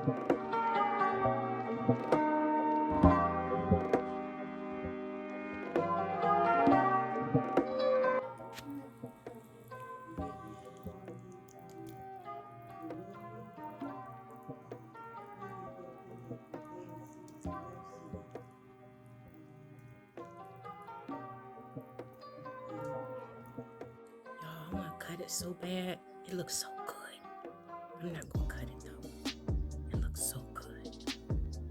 I want to cut it so bad. It looks so good. I'm not going to cut it though. It looks so good.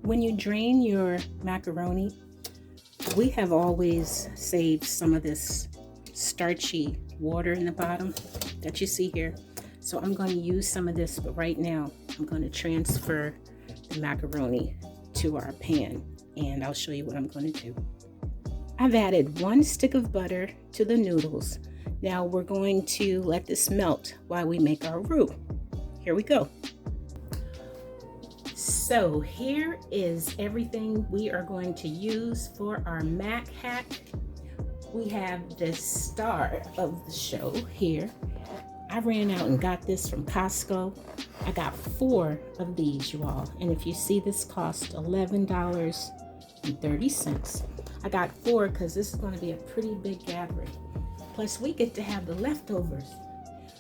When you drain your macaroni, we have always saved some of this starchy water in the bottom that you see here. So I'm going to use some of this, but right now I'm going to transfer the macaroni to our pan, and I'll show you what I'm going to do. I've added 1 stick of butter to the noodles. Now we're going to let this melt while we make our roux. Here we go. So here is everything we are going to use for our mac hack. We have the star of the show here. I ran out and got this from Costco. I got 4 of these, you all. And if you see, this cost $11.30. I got 4 because this is going to be a pretty big gathering. Plus, we get to have the leftovers.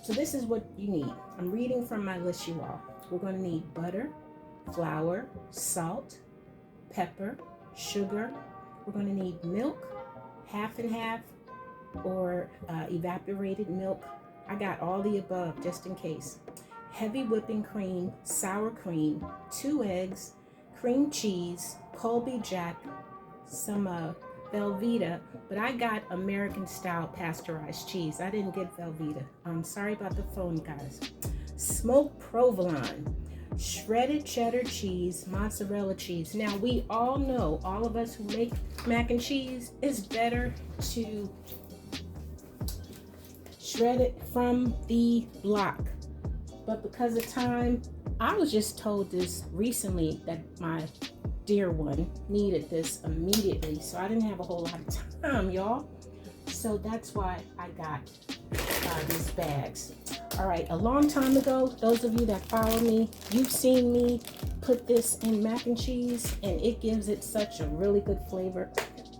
So this is what you need. I'm reading from my list, you all. We're going to need butter, flour, salt, pepper, sugar. We're going to need milk, half and half, or evaporated milk. I got all the above just in case. Heavy whipping cream, sour cream, 2 eggs, cream cheese, Colby Jack, some Velveeta, but I got American style pasteurized cheese. I didn't get Velveeta. I'm sorry about the phone, guys. Smoked provolone, shredded cheddar cheese, mozzarella cheese. Now we all know, all of us who make mac and cheese, it's better to shred it from the block. But because of time, I was just told this recently that my dear one needed this immediately, so I didn't have a whole lot of time, y'all. So that's why I got these bags. All right, a long time ago, those of you that follow me, you've seen me put this in mac and cheese, and it gives it such a really good flavor.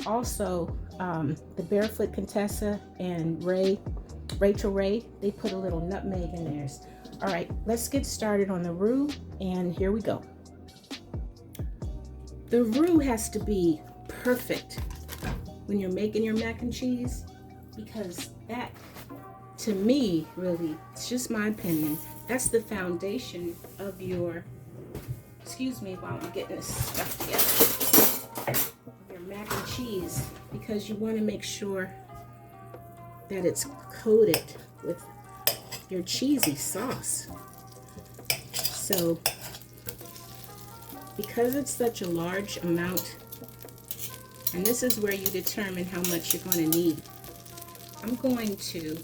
Also, the Barefoot Contessa and Rachel Ray, they put a little nutmeg in theirs. All right, let's get started on the roux, and here we go. The roux has to be perfect when you're making your mac and cheese, because that, to me, really, it's just my opinion, that's the foundation of your, excuse me while I'm getting this stuff together, your mac and cheese, because you want to make sure that it's coated with your cheesy sauce. So because it's such a large amount, and this is where you determine how much you're going to need, I'm going to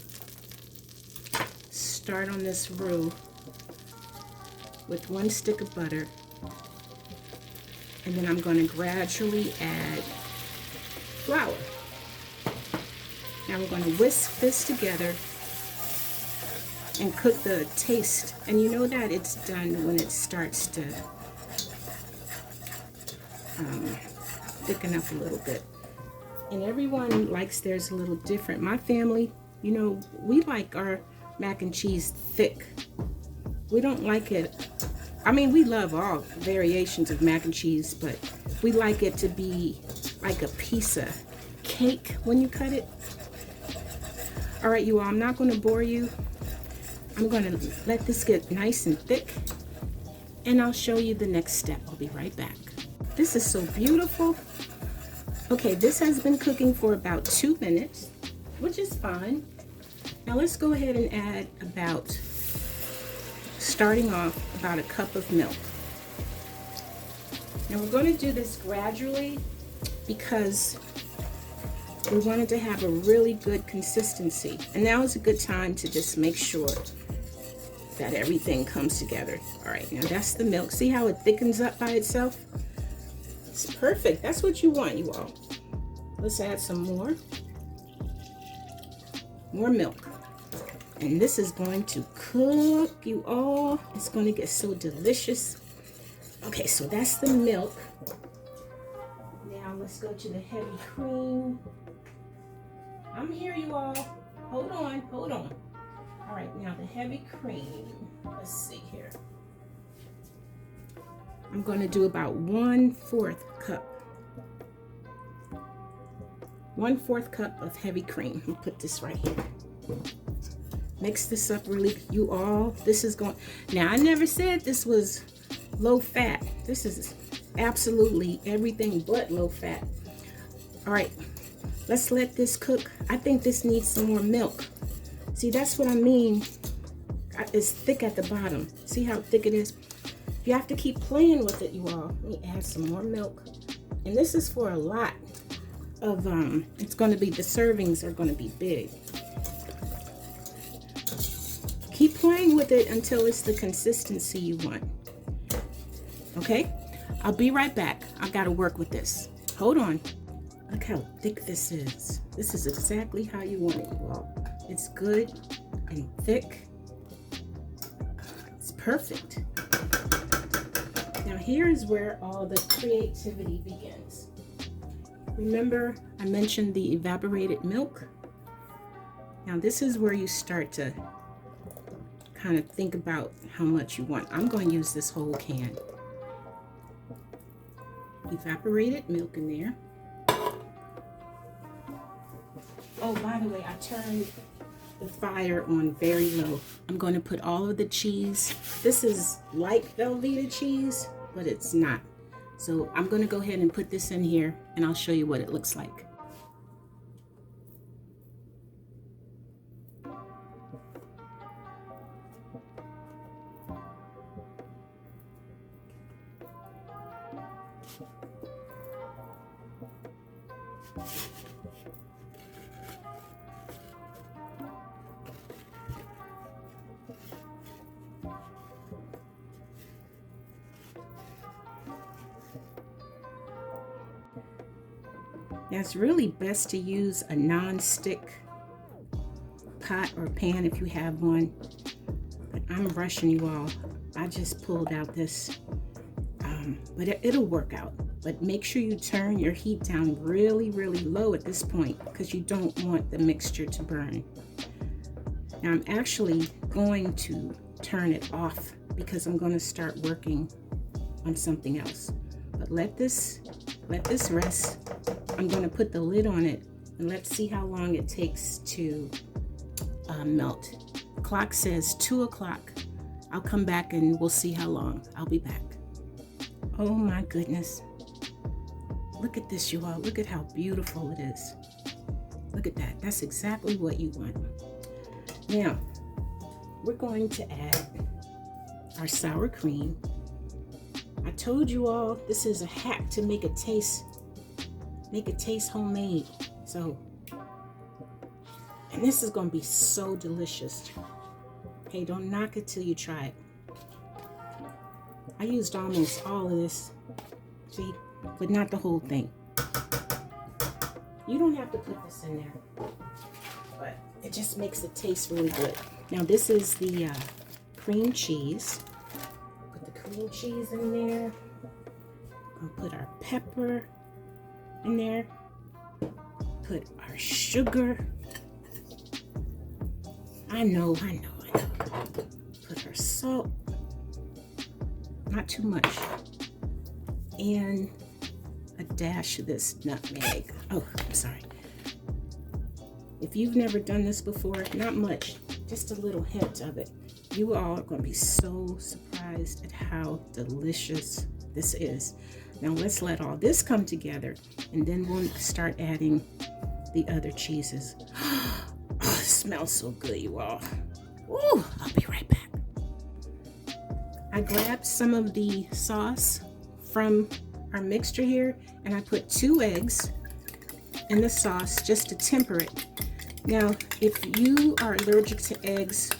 start on this roux with 1 stick of butter, and then I'm going to gradually add flour. Now we're going to whisk this together and cook the taste, and you know that it's done when it starts to thicken up a little bit. And everyone likes theirs a little different. My family, you know, we like our mac and cheese thick. We don't like it, I mean, we love all variations of mac and cheese, but we like it to be like a piece of cake when you cut it. All right, you all, I'm not going to bore you. I'm going to let this get nice and thick, and I'll show you the next step. I'll be right back. This is so beautiful. Okay, this has been cooking for about 2 minutes, which is fine. Now let's go ahead and add about, starting off, about a cup of milk. Now we're going to do this gradually because we wanted to have a really good consistency. And now is a good time to just make sure that everything comes together. All right, now that's the milk. See how it thickens up by itself? It's perfect. That's what you want, you all. Let's add some more milk. And this is going to cook, you all. It's going to get so delicious. Okay, so that's the milk. Now let's go to the heavy cream. I'm here, you all. Hold on, hold on. All right, now the heavy cream. Let's see here. I'm going to do about 1/4 cup. 1/4 cup of heavy cream. I'll put this right here. Mix this up really, you all. This is going, now I never said this was low fat. This is absolutely everything but low fat. All right, let's let this cook. I think this needs some more milk. See, that's what I mean. It's thick at the bottom. See how thick it is? You have to keep playing with it, you all. Let me add some more milk. And this is for a lot of, it's going to be, the servings are going to be big. Keep playing with it until it's the consistency you want. Okay? I'll be right back. I got to work with this. Hold on. Look how thick this is. This is exactly how you want it, you all. It's good and thick. It's perfect. Now here's where all the creativity begins. Remember I mentioned the evaporated milk? Now this is where you start to kind of think about how much you want. I'm going to use this whole can. Evaporated milk in there. Oh, by the way, I turned the fire on very low. I'm going to put all of the cheese. This is like Velveeta cheese, but it's not. So I'm going to go ahead and put this in here and I'll show you what it looks like. Now it's really best to use a non-stick pot or pan if you have one. But I'm rushing you all. I just pulled out this, but it'll work out. But make sure you turn your heat down really, really low at this point because you don't want the mixture to burn. Now I'm actually going to turn it off because I'm going to start working on something else. But let this rest. I'm going to put the lid on it and let's see how long it takes to melt. The clock says 2 o'clock. I'll come back and we'll see how long. I'll be back. Oh my goodness. Look at this, you all. Look at how beautiful it is. Look at that. That's exactly what you want. Now, we're going to add our sour cream. I told you all this is a hack to make it taste homemade. So, and this is going to be so delicious. Okay, don't knock it till you try it. I used almost all of this, see, but not the whole thing. You don't have to put this in there, but it just makes it taste really good. Now this is the cream cheese. Put the cream cheese in there. I'll put our pepper in there. Put our sugar. I know. Put our salt. Not too much. And a dash of this nutmeg. Oh, I'm sorry. If you've never done this before, not much, just a little hint of it. You all are going to be so surprised at how delicious this is. Now let's let all this come together and then we'll start adding the other cheeses. Oh, it smells so good, you all. Ooh, I'll be right back. I grabbed some of the sauce from our mixture here and I put 2 eggs in the sauce just to temper it. Now, if you are allergic to eggs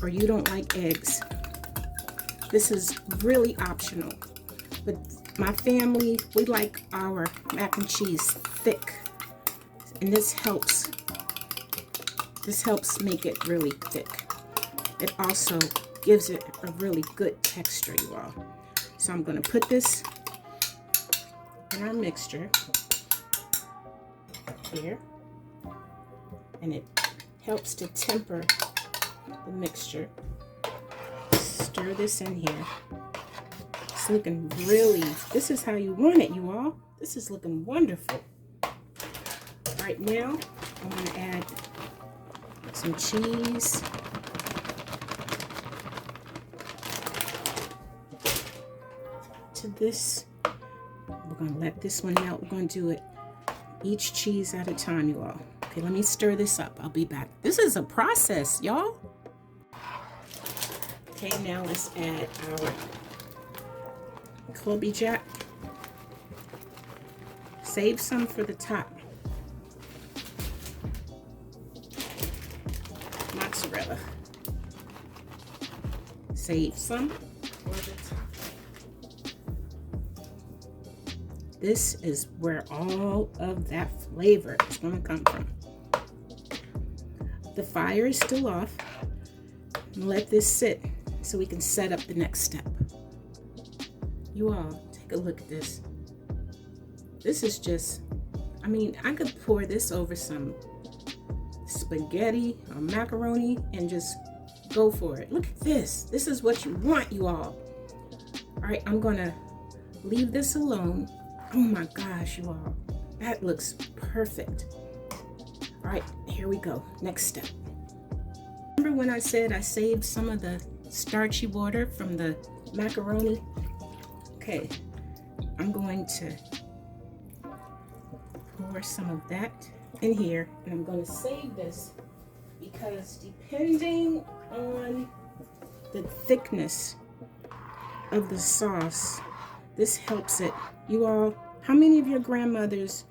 or you don't like eggs, this is really optional. But my family, we like our mac and cheese thick, and this helps make it really thick. It also gives it a really good texture, you all. So I'm going to put this in our mixture here, and it helps to temper the mixture. Stir this in here. It's looking really, this is how you want it, you all. This is looking wonderful. Right now, I'm going to add some cheese. To this. We're going to let this one melt. We're going to do it each cheese at a time, you all. Okay, let me stir this up. I'll be back. This is a process, y'all. Okay, now let's add our Colby Jack. Save some for the top. Mozzarella. Save some for the top. This is where all of that flavor is going to come from. The fire is still off. Let this sit so we can set up the next step. You all, take a look at this. This is just, I mean, I could pour this over some spaghetti or macaroni and just go for it. Look at this. This is what you want, you all. All right, I'm going to leave this alone. Oh my gosh, you all. That looks perfect. All right, here we go. Next step. Remember when I said I saved some of the starchy water from the macaroni? Okay, I'm going to pour some of that in here, and I'm going to save this because depending on the thickness of the sauce, this helps it. You all, how many of your grandmothers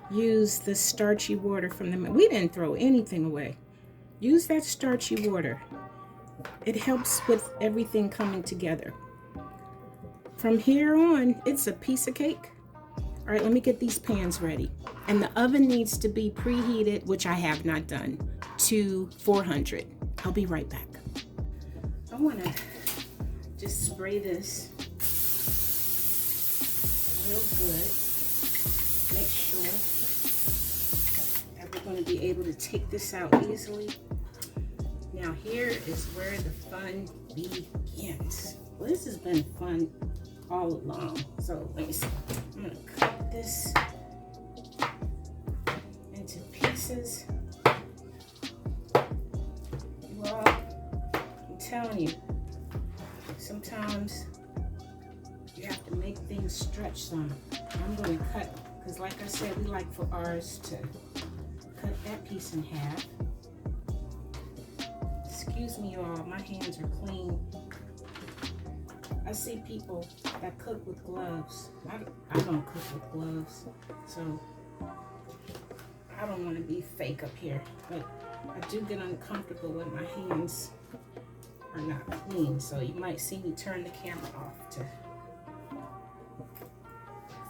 use the starchy water from the, we didn't throw anything away. Use that starchy water. It helps with everything coming together. From here on, it's a piece of cake. All right, let me get these pans ready. And the oven needs to be preheated, which I have not done, to 400. I'll be right back. I want to just spray this real good. Make sure that we're going to be able to take this out easily. Now here is where the fun begins. Well, this has been fun all along. So let me see. I'm going to cut this into pieces. Well, I'm telling you, sometimes you have to make things stretch some. I'm going to cut, because like I said, we like for ours to cut that piece in half. Excuse me, y'all, my hands are clean. I see people that cook with gloves. I don't cook with gloves, so I don't want to be fake up here, but I do get uncomfortable when my hands are not clean, so you might see me turn the camera off to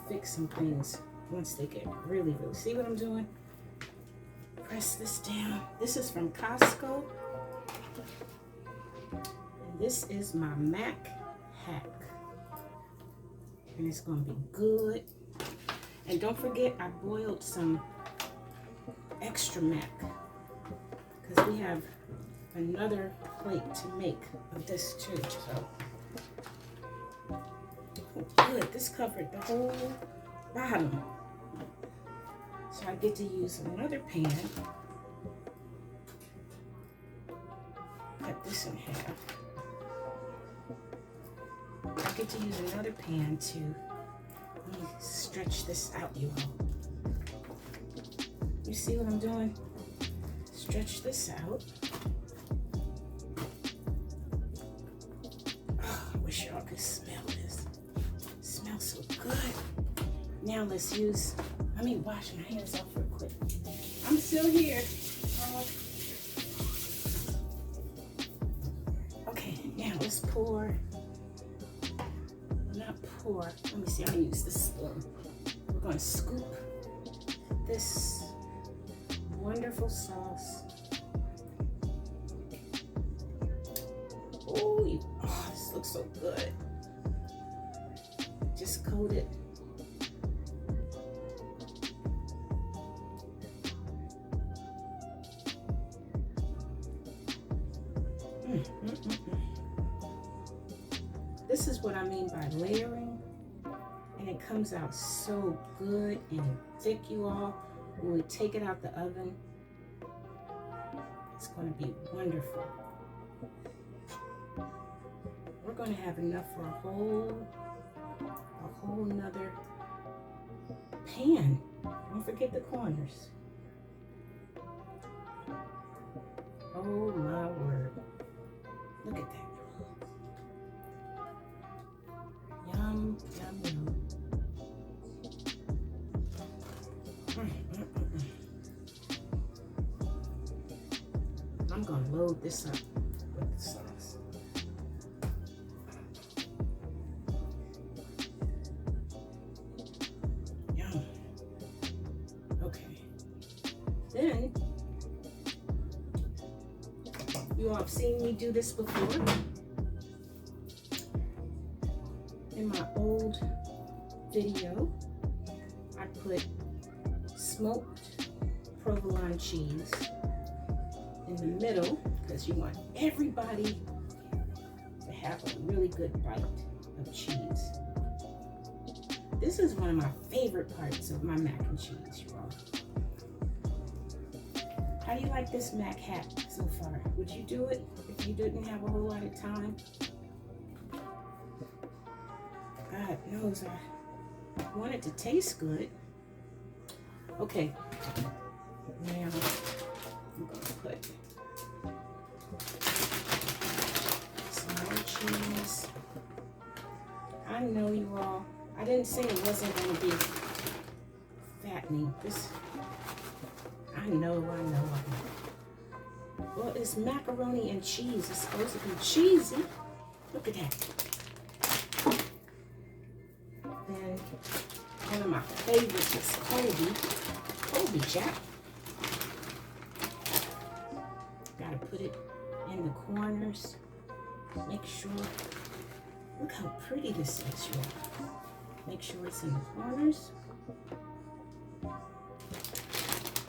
fix some things once they get really, see what I'm doing? Press this down. This is from Costco, and this is my Mac hack, and it's gonna be good. And don't forget, I boiled some extra mac because we have another plate to make of this too. So oh, good, this covered the whole bottom, so I get to use another pan. Cut this in half. I get to use another pan to, let me stretch this out, you all. You see what I'm doing? Stretch this out. Oh, I wish y'all could smell this. It smells so good. Now let's use, let me wash my hands off real quick. I'm still here. Okay, now let's pour. Let me see, I'm gonna use this spoon. We're gonna scoop this wonderful sauce. Oh, this looks so good. just coat it. This is what I mean by layering, and it comes out so good and thick, you all. When we take it out the oven, it's going to be wonderful. We're going to have enough for a whole nother pan. Don't forget the corners. Oh my word. Look at that. Yum, yum, yum. I'm gonna load this up with the sauce. Yum. Okay. Then, you all have seen me do this before. In my old video, I put smoked provolone cheese in the middle because you want everybody to have a really good bite of cheese. This is one of my favorite parts of my mac and cheese, you all. How do you like this mac hat so far? Would you do it if you didn't have a whole lot of time? God knows I want it to taste good. Okay, now I'm gonna put some more cheese. I know you all, I didn't say it wasn't gonna be fattening. I know. Well, it's macaroni and cheese. It's supposed to be cheesy. Look at that. Then one of my favorites is Colby Jack. Gotta put it in the corners. Make sure. Look how pretty this is, y'all. Make sure it's in the corners.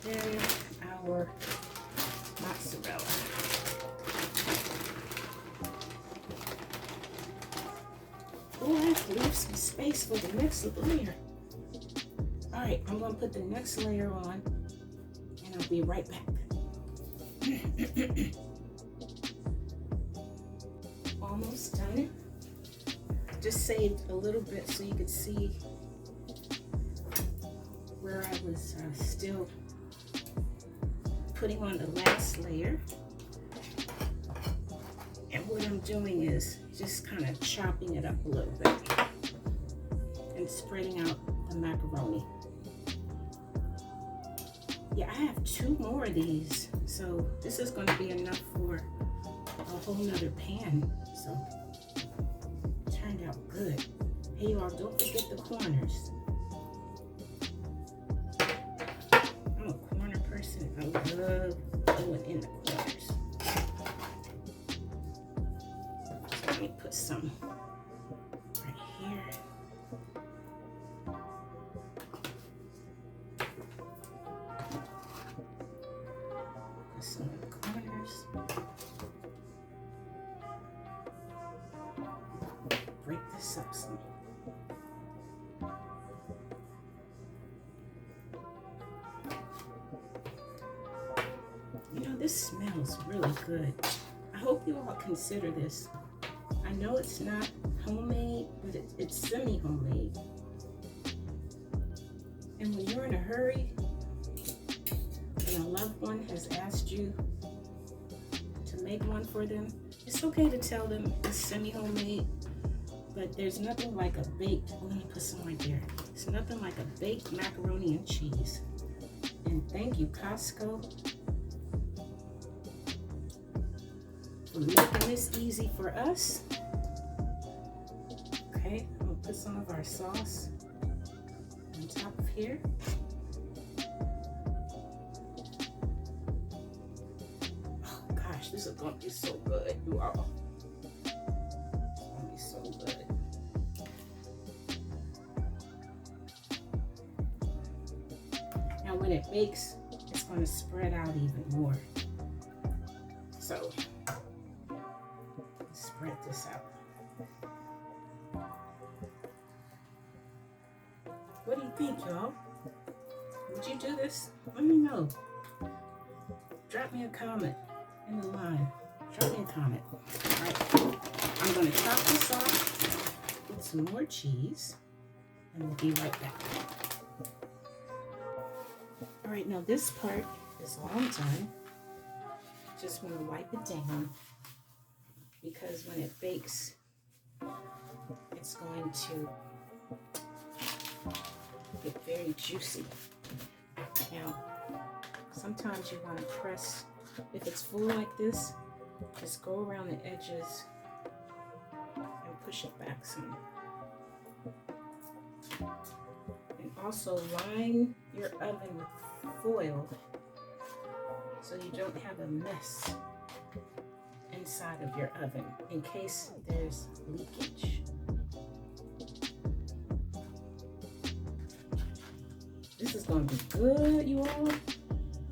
Then our mozzarella. Oh, I have to leave some space for the next layer. All right, I'm gonna put the next layer on, and I'll be right back. Almost done. Just saved a little bit so you could see where I was still putting on the last layer. And what I'm doing is just kind of chopping it up a little bit and spreading out the macaroni. Yeah, I have 2 more of these, so this is going to be enough for a whole nother pan. So it turned out good. Hey y'all, don't forget the corners. I'm a corner person. I love going in the corners. So let me put some right here. Put some in the corners. Break this up some. You know, this smells really good. I hope you all consider this. I know it's not homemade, but it's semi-homemade. And when you're in a hurry and a loved one has asked you to make one for them, it's okay to tell them it's semi-homemade, but there's nothing like a baked, let me put some right there. It's nothing like a baked macaroni and cheese. And thank you, Costco, for making this easy for us. Okay, I'm gonna put some of our sauce on top of here. Oh gosh, this is gonna be so good, you all. It's gonna be so good. when it bakes, it's going to spread out even more. So spread this out. What do you think, y'all? Would you do this? Let me know. Drop me a comment in the line. Drop me a comment. All right, I'm going to chop this off with some more cheese, and we'll be right back. All right, now this part is all done. Just want to wipe it down because when it bakes, it's going to get very juicy. Now, sometimes you want to press, if it's full like this, just go around the edges and push it back some. And also line your oven with foil so you don't have a mess inside of your oven in case there's leakage. This is going to be good, you all.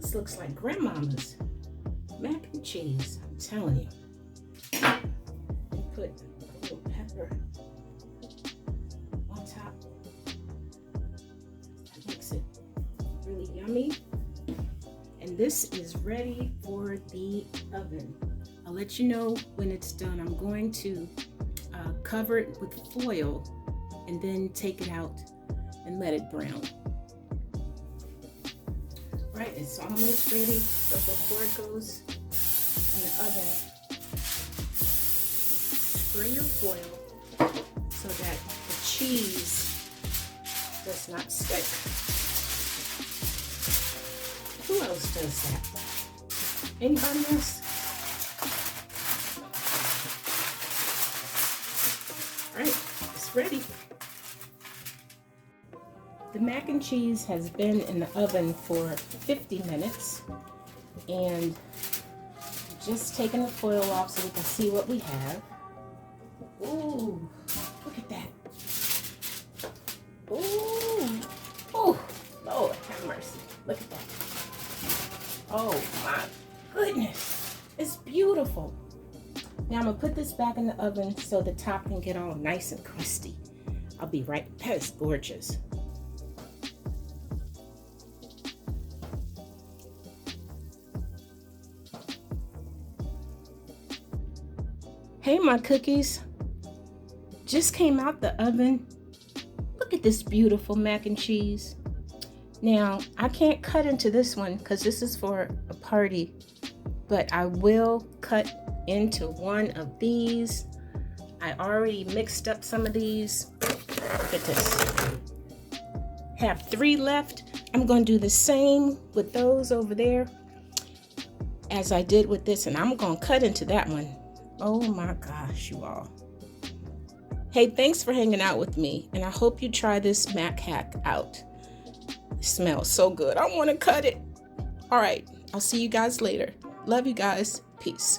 This looks like grandmama's mac and cheese, I'm telling you. And put a little pepper on top. That makes it really yummy. And this is ready for the oven. I'll let you know when it's done. I'm going to cover it with foil and then take it out and let it brown. Right, it's almost ready, but before it goes in the oven, spray your foil so that the cheese does not stick. Who else does that? Anybody else? All right, it's ready. The mac and cheese has been in the oven for 50 minutes, and just taking the foil off so we can see what we have. Ooh, look at that. Ooh, oh, Lord have mercy. Look at that. Oh my goodness, it's beautiful. Now I'm gonna put this back in the oven so the top can get all nice and crusty. I'll be right back. That is gorgeous. Hey, my cookies, just came out the oven. Look at this beautiful mac and cheese. Now, I can't cut into this one because this is for a party, but I will cut into one of these. I already mixed up some of these. Look at this. Have 3 left. I'm going to do the same with those over there as I did with this, and I'm going to cut into that one. Oh my gosh, you all. Hey, thanks for hanging out with me, and I hope you try this mac hack out. It smells so good. I want to cut it. All right, I'll see you guys later. Love you guys. Peace.